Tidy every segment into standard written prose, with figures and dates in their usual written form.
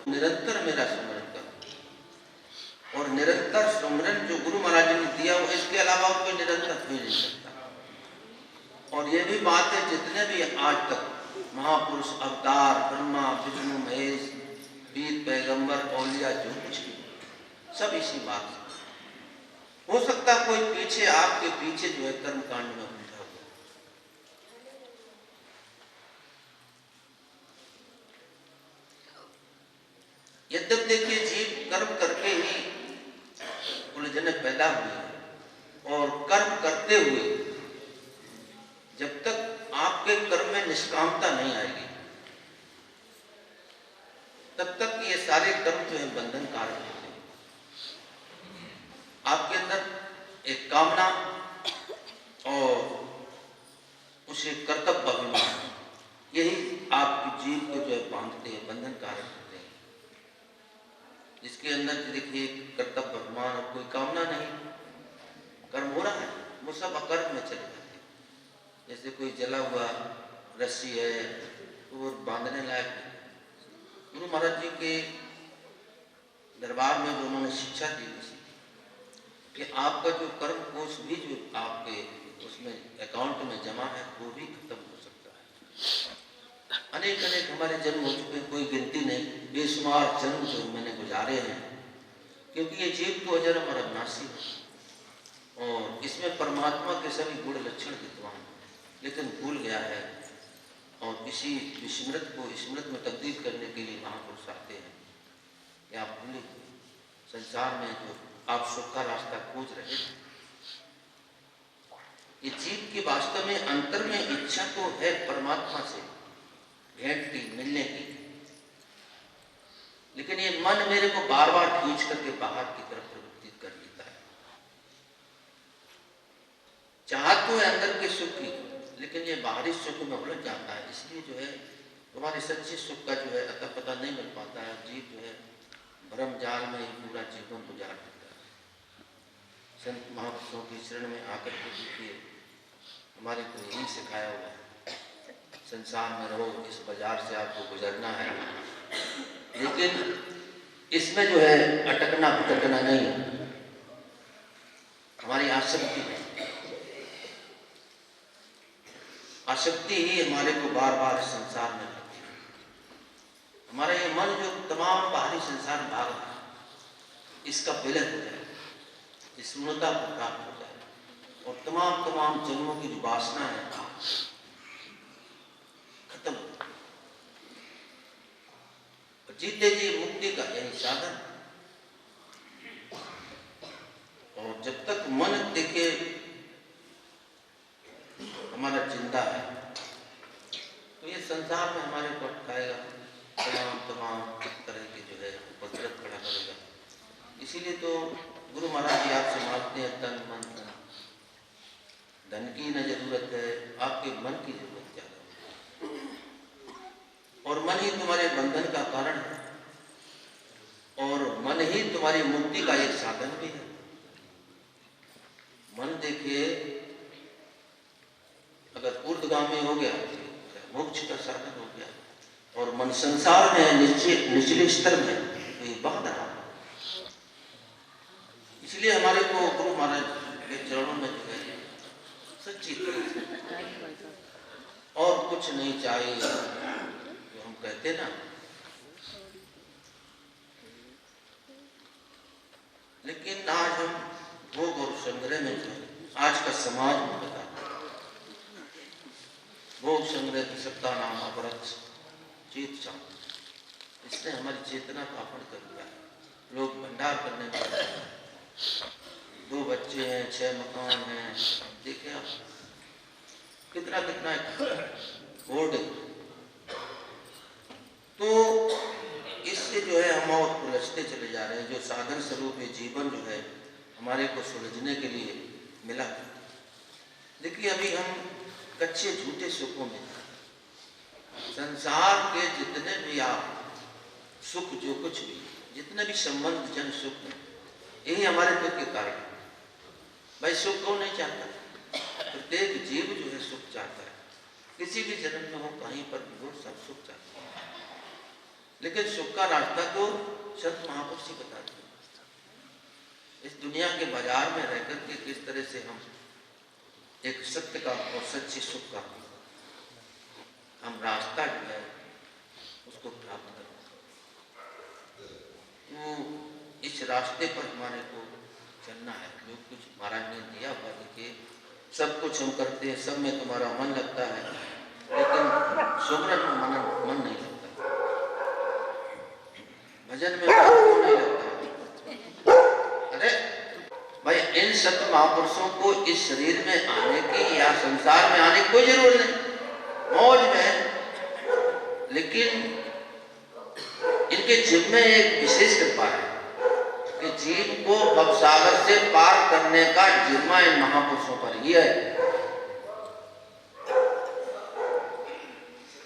निरंतर मेरा स्मरण करो। और निरंतर स्मरण जो गुरु महाराज ने दिया वो इसके अलावा कोई निरंतर हो नहीं सकता। और ये भी बात है, जितने भी आज तक महापुरुष अवतार, ब्रह्मा विष्णु महेश, वीर पैगंबर औलिया, जो कुछ भी सब इसी बात से। हो सकता कोई पीछे आपके पीछे जो है कर्म कांड में उलझा हुआ। यद्यप देखिए जीव कर्म करके ही उलझने पैदा हुए और कर्म करते हुए जब तक आपके कर्म में निष्कामता नहीं आएगी तब तक ये सारे कर्म जो है बंधन कारक होते हैं। आपके अंदर एक कामना और उसे कर्तव्य अभिमान, यही आपकी जीव को जो है बांधते हैं, बंधन कारक होते हैं। जिसके अंदर देखिए कर्तव्य अभिमान और कोई कामना नहीं, कर्म हो रहा है, वो सब अकर्म में चले जाते हैं। जैसे कोई जला हुआ रस्सी है तो वो बांधने लायक नहीं। गुरु महाराज जी के दरबार में जो उन्होंने शिक्षा दी कि आपका जो कर्म कोष भी जो आपके उसमें अकाउंट में जमा है वो भी खत्म हो सकता है। अनेक अनेक हमारे जन्म हो चुके, कोई गिनती नहीं, बेशुमार जन्म जो मैंने गुजारे हैं, क्योंकि ये जीव तो अजन्म और अविनाशी है और इसमें परमात्मा के सभी गुण लक्षण विद्यमान, लेकिन भूल गया है और इसी विस्मृत को स्मृत में तब्दील करने के लिए महापुरुष आते हैं कि आप भूले संसार में जो आप सुख का रास्ता खोज रहे हैं। ये जीव की वास्तव में अंतर में इच्छा तो है परमात्मा से भेंट की, मिलने की, लेकिन ये मन मेरे को बार बार खींच करके बाहर की तरफ प्रवृत्ति कर लेता है। चाहत तो है अंदर के सुख की, लेकिन ये बाहरी सुख में उलझ जाता है। इसलिए जो है तुम्हारे सच्चे सुख का जो है अता पता नहीं मिल पाता है। जीव जो है भ्रम जाल में ही पूरा जीवन गुजार देता है। संत महापुरुषों की शरण में आकर के देखिए हमारे को यही सिखाया हुआ है, संसार में रहो, इस बाजार से आपको गुजरना है, लेकिन इसमें जो है अटकना भटकना नहीं, हमारी आसक्ति है। आसक्ति ही हमारे को बार बार संसार में लाती है। हमारा ये मन जो तमाम बाहरी संसार में भाग रहा है, इसका विलय हो जाए, स्मृता को प्राप्त हो जाए और तमाम जन्मों की जो वासना है खत्म हो जाए। जीते जी मुक्ति का यही साधन। और जब तक मन देखे हमारा जिंदा है तो ये संसार में हमारे को अटकाएगा, तमाम तरह के जो है उपद्रव खड़ा करेगा। इसीलिए तो गुरु महाराज जी आपसे मांगते हैं तन मन धन। धन की न जरूरत है, आपके मन की जरूरत ज्यादा है। और मन ही तुम्हारे बंधन का कारण है और मन ही तुम्हारी मुक्ति का एक साधन भी है। मन देखिए अगर ऊर्ध्वगामी हो गया मोक्ष का साधन हो गया, और मन संसार में निचले स्तर में तो ये बह रहा है। इसलिए हमारे को गुरु महाराज के चरणों में जो है सच्ची तरह से और कुछ नहीं चाहिए, जो हम कहते ना, लेकिन आज हम भोग और संग्रह में जो है आज का समाज में बताते भोग संग्रह की सत्ता नाम अपरक्ष चेत चाह, इसने हमारी चेतना को अपहरण कर दिया है। लोग भंडार करने में, 2 बच्चे हैं, 6 मकान हैं, देखिए आप कितना बोर्ड। तो इससे जो है हम और उलझते चले जा रहे हैं। जो साधन स्वरूप ये जीवन जो है हमारे को सुलझने के लिए मिला। देखिए अभी हम कच्चे झूठे सुखों में, संसार के जितने भी आप सुख, जो कुछ भी जितने भी संबंध जन सुख है, यही हमारे दुख के कारण। भाई सुख कौन नहीं चाहता? प्रत्येक जीव जो है सुख चाहता है, किसी भी जन्म में हो, कहीं पर भी हो, सब सुख चाहता है। लेकिन सुख का रास्ता तो संत महापुरुष ही बताते हैं। इस दुनिया के बाजार में रह करके किस तरह से हम एक सत्य का और सच्चे सुख का हम रास्ता जो है उसको प्राप्त करें, वो इस रास्ते पर हमारे को चलना है। जो कुछ महाराज ने दिया हुआ, देखिए सब कुछ हम करते हैं, सब में तुम्हारा मन लगता है, लेकिन सुमरन में मन नहीं लगता, भजन में मन क्यों नहीं लगता? अरे भाई, इन सत महापुरुषों को इस शरीर में आने की या संसार में आने की कोई जरूरत नहीं, मौज में है, लेकिन इनके जीव में एक विशेष कृपा है कि जीव को भवसागर से पार करने का जिम्मा इन महापुरुषों पर ही है।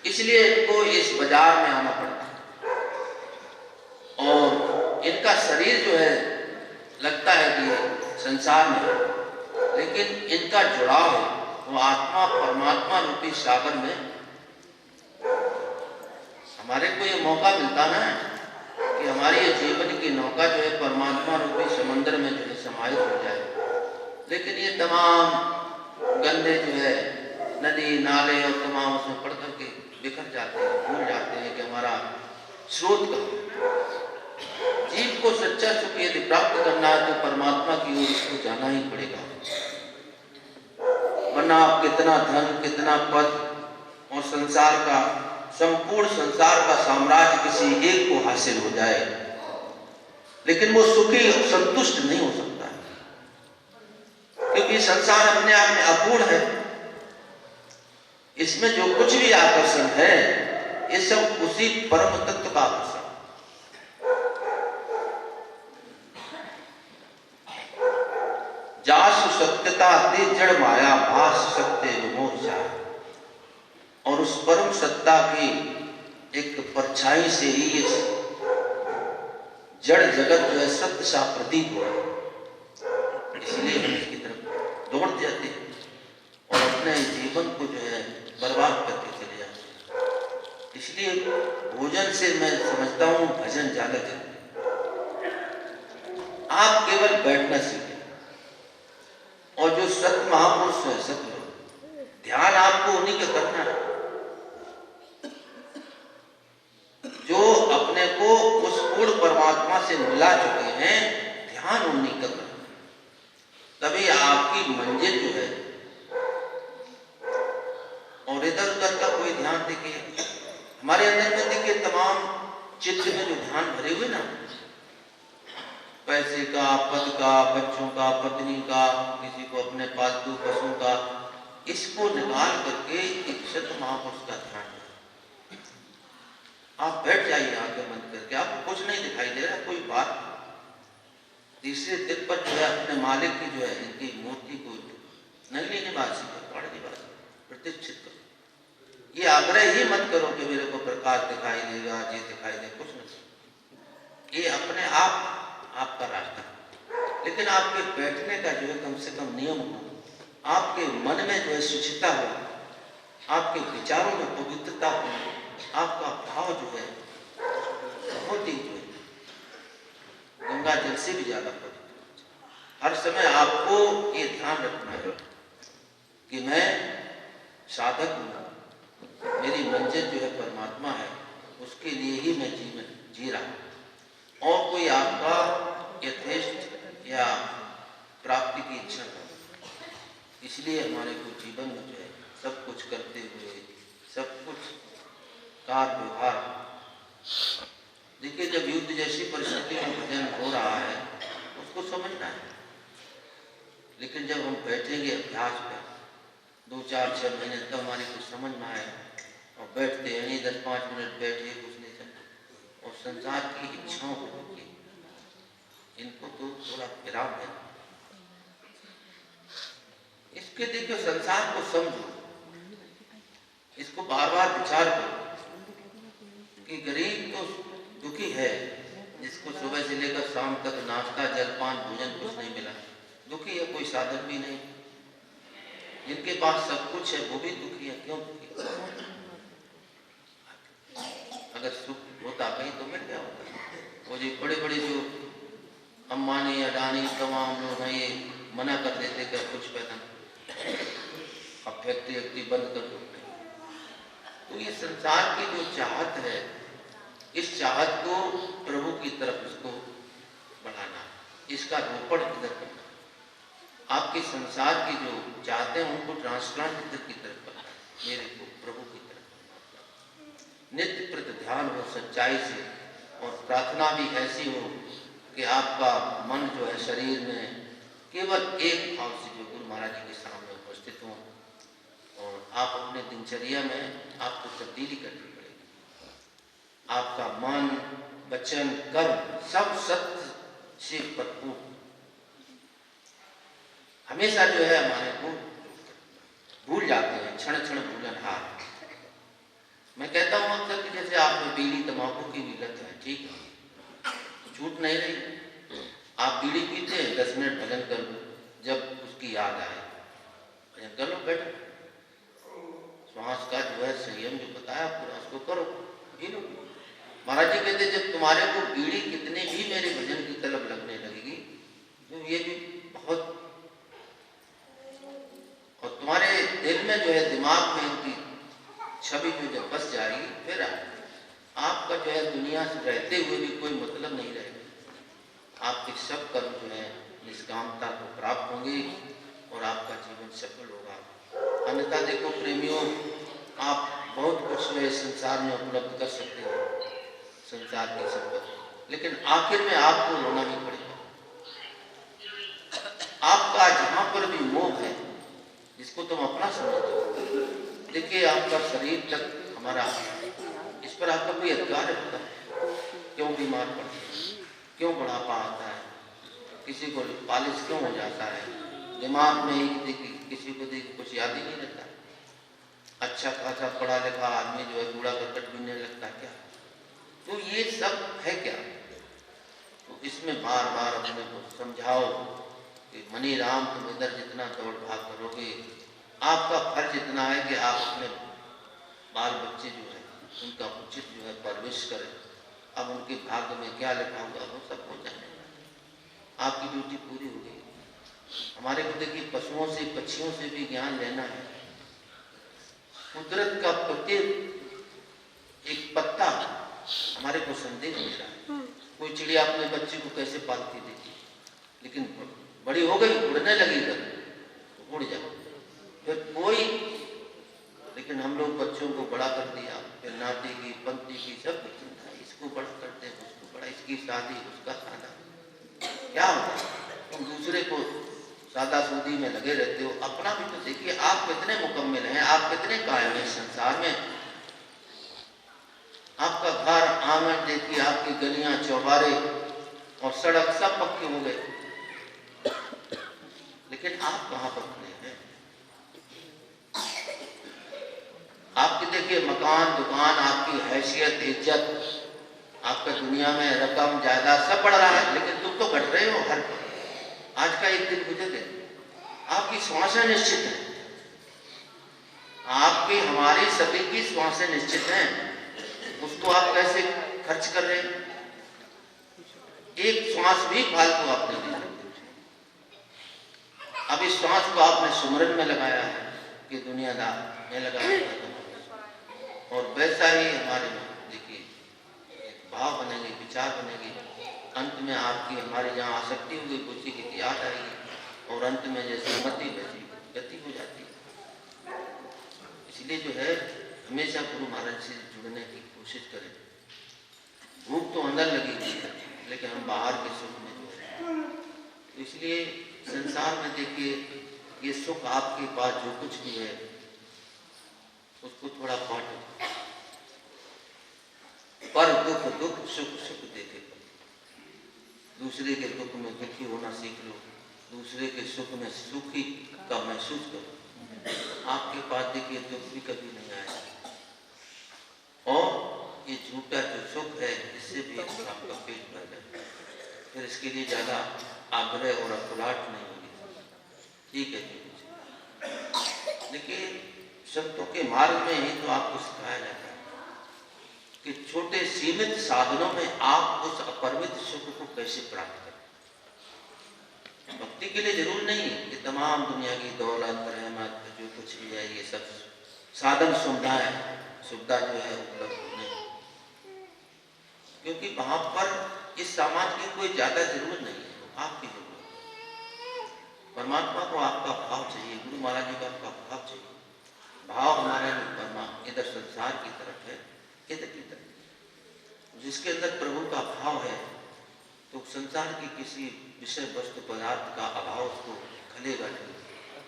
इसलिए इनको इस बाजार में आना पड़ता है, और इनका शरीर जो है लगता है कि संसार में, लेकिन इनका जुड़ाव है वो आत्मा परमात्मा रूपी सागर में। हमारे को ये मौका मिलता ना कि हमारी ये जीवन की नौका जो है परमात्मा रूपी समंदर में जो है समाहित हो जाए, लेकिन ये तमाम गंदे जो है नदी नाले और तमाम उसमें पड़ करके बिखर जाते हैं, भूल जाते हैं कि हमारा स्रोत का। जीव को सच्चा सुख यदि प्राप्त करना है तो परमात्मा की ओर उसको जाना ही पड़ेगा, वरना आप कितना धन, कितना पद और संसार का, संपूर्ण संसार का साम्राज्य किसी एक को हासिल हो जाए, लेकिन वो सुखी और संतुष्ट नहीं हो सकता है, क्योंकि संसार अपने आप में अपूर्ण है। इसमें जो कुछ भी आकर्षण है ये सब उसी परम तत्व का आकर्षण। जासु सत्यता ते जड़ माया भास सत्य विमोह जाए, और उस परम सत्ता की एक परछाई से ही इस जड़ जगत जो है सत्य सा प्रतीत हो रहा है। इसलिए हम इसकी तरफ दौड़ जाते हैं और अपने जीवन को जो है बर्बाद करके चले जाते हैं। इसलिए भोजन से मैं समझता हूँ भजन ज्यादा जरूरी। आप केवल बैठना सीखें, और जो सत महापुरुष है, सत ध्यान आपको उन्हीं का करना है जो अपने को उस पूर्ण परमात्मा से मिला चुके हैं। ध्यान उन्हीं का करना, तभी आपकी मंजिल जो है, और इधर उधर का कोई ध्यान देखिए हमारे अंदर में, देखिए तमाम चित्त में जो ध्यान भरे हुए ना, पैसे का, पद का, बच्चों का, पत्नी का, किसी को अपने पालतू पशु का, इसको निकाल करके एक सत महापुरुष का ध्यान है। आप बैठ जाइए आंखें बंद करके, आपको कुछ नहीं दिखाई दे रहा, कोई बात तीसरे दिन पर जो है अपने मालिक की जो है इनकी मूर्ति को नगली निवासी पहाड़ निवासी प्रतिष्ठित करो। ये आग्रह ही मत करो कि मेरे को प्रकाश दिखाई देगा, ये दिखाई दे, कुछ नहीं। ये अपने आप आपका रास्ता, लेकिन आपके बैठने का जो है कम से कम नियम हो, आपके मन में जो है शुचिता हो, आपके विचारों में पवित्रता हो, आपका भाव जो है बहुत ही जो है गंगा जल से भी ज्यादा पवित्र। हर समय आपको ये ध्यान रखना है कि मैं साधक हूँ, मेरी मंजिल जो है परमात्मा है, उसके लिए ही मैं जीवन जी रहा हूँ, और कोई आपका यथेष्ट या प्राप्ति की इच्छा नहीं। इसलिए हमारे को जीवन में जो है सब कुछ करते हुए, सब कुछ कार व्यवहार, देखिए जब युद्ध जैसी परिस्थिति में भजन हो रहा है उसको समझना है, लेकिन जब हम बैठेंगे अभ्यास पे 2-4-6 महीने, तब हमारी कुछ समझ में आए, और बैठते हैं नहीं 10-5 मिनट बैठे कुछ नहीं चलता, और संसार की इच्छाओं को देखिए, इनको तो थोड़ा विराम देना। इसके देखिए संसार को समझो, इसको बार बार विचार करो कि गरीब तो दुखी है, जिसको सुबह से लेकर शाम तक नाश्ता जलपान भोजन कुछ नहीं मिला, दुखी है, कोई साधन भी नहीं। जिनके पास सब कुछ है वो भी दुखी है, क्यों दुखी? अगर सुख होता कहीं तो मिल गया होता। वो जो बड़े बड़े जो अंबानी अडानी तमाम लोग हैं ये मना कर देते कि कुछ पैदा अब फैक्ट्री वैक्ट्री बंद कर दो। तो ये संसार की जो चाहत है, इस चाहत को प्रभु की तरफ इसको बढ़ाना, इसका रोपण इधर करना, आपके संसार की जो चाहते हैं उनको ट्रांसप्लांट इधर की तरफ करना, मेरे को प्रभु की तरफ करना। नित्य प्रति ध्यान हो सच्चाई से, और प्रार्थना भी ऐसी हो कि आपका मन जो है शरीर में केवल एक भाव से जो गुरु महाराज जी के सामने उपस्थित हो, और आप अपने दिनचर्या में आपको तब्दीली करनी पड़ेगी। आपका मन, वचन, कर्म सब सत्य से भरपूर, हमेशा जो है हमारे को भूल जाते हैं, क्षण क्षण भूलनहार। मैं कहता हूँ अक्सर कि जैसे आप में बीड़ी तंबाकू की भी लत है, ठीक है, छूट नहीं रही, आप बीड़ी पीते हैं, 10 मिनट भजन कर लो, जब उसकी याद आए भजन कर लो, बैठो, श्वास का जो है संयम जो बताया पूरा उसको करो, पी लो। महाराज जी कहते जब तुम्हारे को बीड़ी कितने भी मेरे भजन की तलब लगने लगेगी, तो ये भी बहुत, और तुम्हारे दिल में जो है दिमाग में उनकी छवि जो जब बस जाएगी, फिर आपका जो है दुनिया से रहते हुए भी कोई मतलब नहीं रहेगा। आपके सब कर्म जो है निष्कामता को प्राप्त होंगे और आपका जीवन सफल होगा। अन्यथा देखो प्रेमियों, आप बहुत कुछ जो है संसार में उपलब्ध कर सकते हो, संसार की संपत्ति, लेकिन आखिर में आपको रोना ही पड़ेगा। आपका जहां पर भी मोह है, जिसको तुम अपना समझते हो, देखिए आपका शरीर तक हमारा, इस पर आपका कोई अधिकार होता है? क्यों बीमार पड़ते हैं, क्यों बुढ़ापा आता है, किसी को पालिश क्यों हो जाता है, दिमाग में ही देखिए किसी को देख कुछ याद ही नहीं रहता। अच्छा खासा पढ़ा लिखा आदमी जो है कूड़ा करकट बीनने लगता है क्या? तो ये सब है क्या? तो इसमें बार बार अपने को समझाओ कि मनी राम तुम इधर जितना दौड़ भाग करोगे, आपका फर्ज इतना है कि आप अपने बाल बच्चे जो है उनका उचित जो है परवरिश करें। अब उनके भाग्य में क्या लिखा हुआ वो सब हो जाएगा, आपकी ड्यूटी पूरी हो गई। हमारे को देखिए पशुओं से पक्षियों से भी ज्ञान लेना है। कुदरत का प्रत्येक एक पत्ता हमारे को संदेश दे रहा है। कोई चिड़िया अपने बच्चे को कैसे पालती देखी, लेकिन बड़ी हो गई, उड़ने लगी तो उड़ जाओ, फिर कोई, लेकिन हम लोग बच्चों को बड़ा कर दिया, फिर नाती की पंथी की सब कुछ चिंता है, इसको बड़ा करते हैं, उसको बड़ा, इसकी शादी उसका सादा, क्या होता है? तुम दूसरे को सादा सूदी में लगे रहते हो, अपना भी तो देखिए आप कितने मुकम्मल हैं, आप कितने कायम हैं संसार में। आपका घर आंगन देखिए, आपकी गलियां चौबारे और सड़क सब पक्के हो गए, लेकिन आप कहाँ पर खड़े हैं? आपकी देखिए मकान दुकान, आपकी हैसियत इज्जत, आपका दुनिया में रकम जायदाद सब बढ़ रहा है, लेकिन तुम तो घट रहे हो। हर आज का एक दिन गुजर गए, आपकी श्वासें निश्चित हैं, आपकी हमारी सभी की श्वासें निश्चित हैं, उसको आप कैसे खर्च कर रहे हैं? एक श्वास भी फालतू आप नहीं दे सकते। अब इस श्वास को आपने सुमरन में लगाया है कि दुनियादार में लगाया, और वैसा ही हमारे में देखिए एक भाव बनेंगे, विचार बनेंगे, अंत में आपकी हमारी जहाँ आसक्ति होगी उसी की याद आएगी, और अंत में जैसे मति वैसी गति हो जाती है। इसलिए जो है हमेशा गुरु महाराज से जुड़ने की कोशिश करें। भूख तो अंदर लगी हुई है, लेकिन हम बाहर के सुख में जो है, तो इसलिए संसार में देखिए ये सुख आपके पास जो कुछ भी है उसको थोड़ा बांटो, पर दुख दुख सुख सुख देखे, दूसरे के दुख में दुखी होना सीख लो, दूसरे के सुख में सुखी का महसूस करो। आपके पास देखिए दुख भी कभी नहीं आया, और ये झूठा जो सुख है इससे भी आपका पेट भर जाए, फिर इसके लिए ज्यादा आग्रह और अकुलाहट नहीं होगी। ठीक है जी, देखिए संतों के मार्ग में ही तो आपको सिखाया जाता है। कि छोटे सीमित साधनों में आप उस अपरिमित सुख को कैसे प्राप्त करें। भक्ति के लिए जरूर नहीं कि तमाम दुनिया की दौलत रहमत जो कुछ भी है ये सब साधन सुविधा जो है उपलब्ध नहीं, क्योंकि वहां पर इस सामान की कोई ज्यादा जरूरत नहीं है, आपकी जरूरत है। परमात्मा को आपका भाव चाहिए, गुरु महाराज जी का आपका भाव चाहिए। भाव हमारा इधर संसार की तरफ है, इधर की तरफ। जिसके अंदर प्रभु का भाव है तो संसार की किसी विषय वस्तु पदार्थ का अभाव उसको खलेगा नहीं,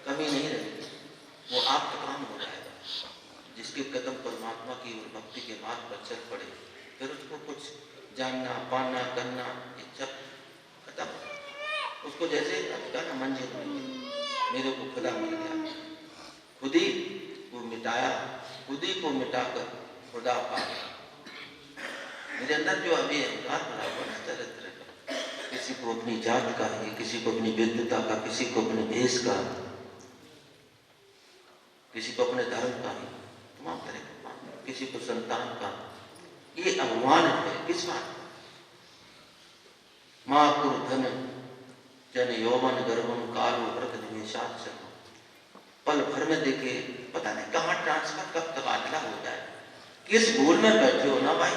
कमी नहीं रहेगी, वो आप काम हो जाएगा। जिसके कदम परमात्मा की और भक्ति के मार्ग पर चल पड़े, फिर उसको कुछ जानना पाना करना ये सब खत्म। उसको जैसे ना मंजिल मेरे को खुदा मिल गया, खुद ही को मिटाया, खुद ही को मिटाकर खुदा पा गया। मेरे अंदर जो अभी अहंकार बना हुआ ना चरित्र का, किसी को अपनी जात का है, किसी को अपनी विद्वता का, किसी को अपने देश का, किसी को अपने धर्म का है, तमाम तरह का, किसी को संतान का, ये अभिमान है। किस बात माँ कुर धन जन यौवन गर्भम कालो व्रत निवेशात सम, पल भर में देखे पता नहीं कहाँ ट्रांसफर कब तबादला हो जाए। किस भूल में बैठे हो ना भाई,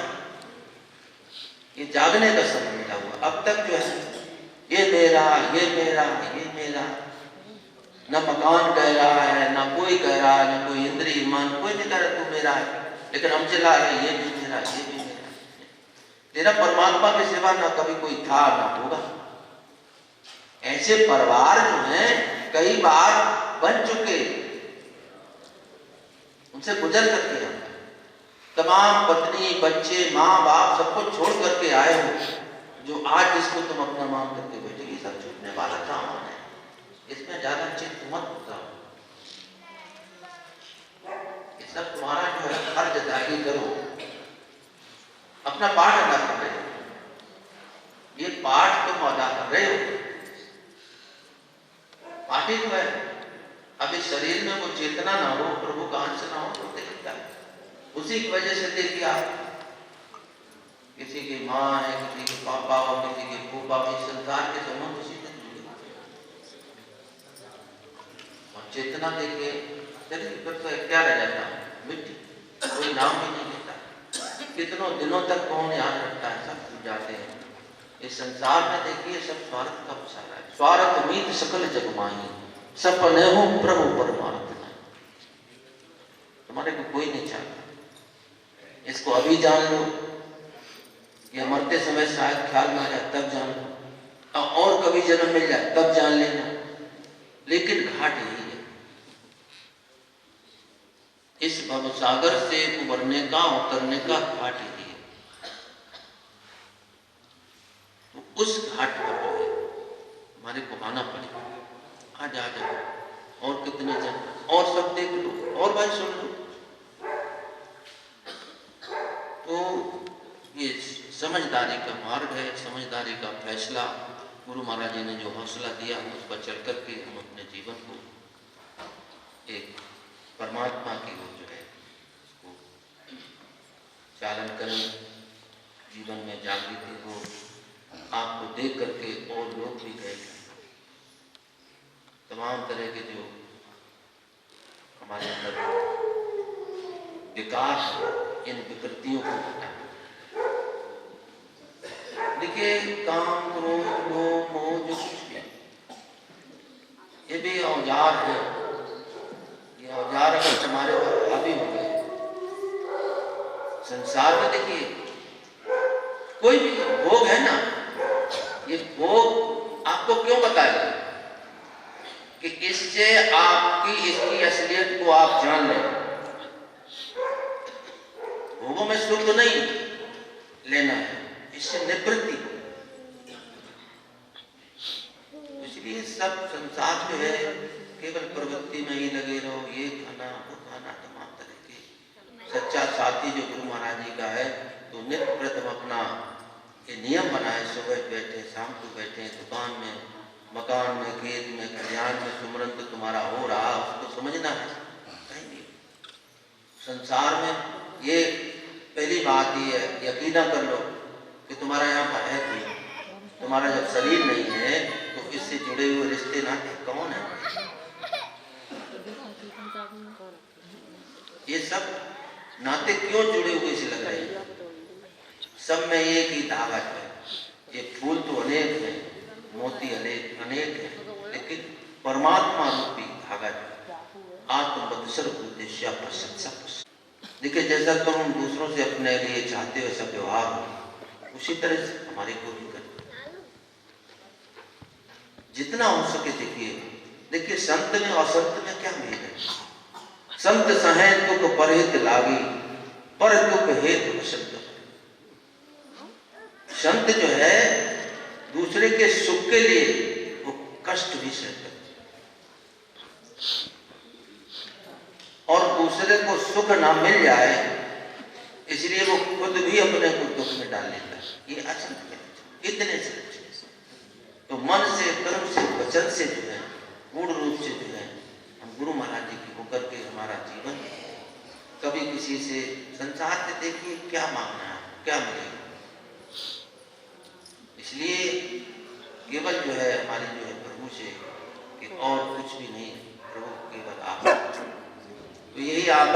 ये जागने का समय मिला हुआ। अब तक जो है ये मेरा ये मेरा ये मेरा, न मकान कह रहा है, ना कोई कह रहा है, ना कोई इंद्रिय ईमान, कोई नहीं कह रहा तू मेरा है, लेकिन हम चिल्ला रहे ये भी मेरा ये भी मेरा। तेरा परमात्मा के सिवा ना कभी कोई था ना होगा। ऐसे परिवार जो हैं कई बार बन चुके, उनसे गुजर करके हम तमाम पत्नी बच्चे माँ बाप सबको छोड़ करके आए हो, जो आज जिसको तुम अपना मान करके बैठे, ये सब छूटने वाला काम है। इसमें ज्यादा चिंत मत करो, ये सब तुम्हारा जो है फर्ज अदायगी करो, अपना पाठ अदा कर रहे हो, ये पाठ तुम अदा कर रहे हो, पाठ ही तो है। अभी शरीर में वो चेतना ना हो, प्रभु का अंश ना हो तो दिखता है। उसी की वजह से देखिए आप, किसी की माँ है, किसी के पापा हो, किसी के फूफा हो, संसार के संबंध उसी से जुड़े। और चेतना देखिए चलिए फिर तो क्या रह जाता है, मिट्टी, कोई नाम भी नहीं लेता। कितनों दिनों तक कौन याद रखता है, सब भूल जाते हैं। इस संसार में देखिए सब स्वार्थ का पसारा है। स्वार्थ मीत सकल जग माही, सपने हो प्रभु परमात्मा। तुम्हारे को कोई नहीं चाहता, इसको अभी जान लो, या मरते समय शायद ख्याल में आ जाए तब जान लो, और कभी जन्म मिल जाए तब जान लेना, लेकिन घाट यही है। इस भवसागर से उबरने का उतरने का घाट यही है। तो उस घाट पर जो है हमारे को आना पड़ेगा। आज आ जाओ, और कितने जन और सब देख लो, और भाई सुन लो। तो ये समझदारी का मार्ग है, समझदारी का फैसला गुरु महाराज जी ने जो हौसला दिया, उस पर चल करके हम अपने जीवन को एक परमात्मा की ओर जो है उसको चालन करें, जीवन में जागृति हो। आपको देख करके और लोग भी गए, तमाम तरह के जो हमारे अंदर विकार है, इन विकृतियों को हटाएं। देखिए काम क्रोध लोभ मोह जो कुछ भी, ये भी औजार है। ये औजार अगर हमारे पर हावी हो गए संसार में, देखिए कोई भी भोग है ना, ये भोग आपको क्यों बताएगा कि इससे आपकी इसकी असलियत को आप जान लें। भोगों में सुख नहीं लेना है, इससे निवृत्ति। इसलिए सब संसार जो है केवल प्रवृत्ति में ही लगे रहो, ये खाना वो खाना, तमाम तरह के। सच्चा साथी जो गुरु महाराज जी का है, तो नित्य प्रथम अपना ये नियम बनाए, सुबह बैठे शाम को बैठे, दुकान में मकान में खेत में कल्याण में सुमरन तो तुम्हारा हो रहा, उसको समझना है। कहीं नहीं संसार में ये पहली बात ये है, यकीन कर लो कि तुम्हारा यहाँ पर है कोई। तुम्हारा जब शरीर नहीं है तो इससे जुड़े हुए रिश्ते नाते कौन है? ये सब नाते क्यों जुड़े हुए से लग रहे हैं? सब में एक ही धागा है। ये फूल तो अनेक हैं, मोती अनेक हैं, लेकिन परमात्मा रूपी धागा है। आत्मबद्धसर उद्देश्य प्रशंसा। देखिए, जैसा तुम दूसरों से अपने लिए चाहते हो सब व्यवहार हो, उसी तरह से हमारे को भी करो। जितना हो सके देखिए संत में और संत में क्या भेद है? संत सहे तुक परहित लागी, पर तुक हेतु अशक्त। संत जो है दूसरे के सुख के लिए वो कष्ट भी सहते और दूसरे को सुख ना मिल जाए इसलिए वो खुद भी अपने को दुख में डाल लेता है। ये असंत है। इतने से तो मन से, कर्म से, वचन से जो है पूर्ण रूप से जो है हम गुरु महाराज जी की होकर के हमारा जीवन कभी किसी से संसार से देखिए क्या मांगना है, क्या मिलेगा। इसलिए केवल जो है हमारे जो है प्रभु से कि और कुछ भी नहीं, प्रभु केवल आप। तो यही आप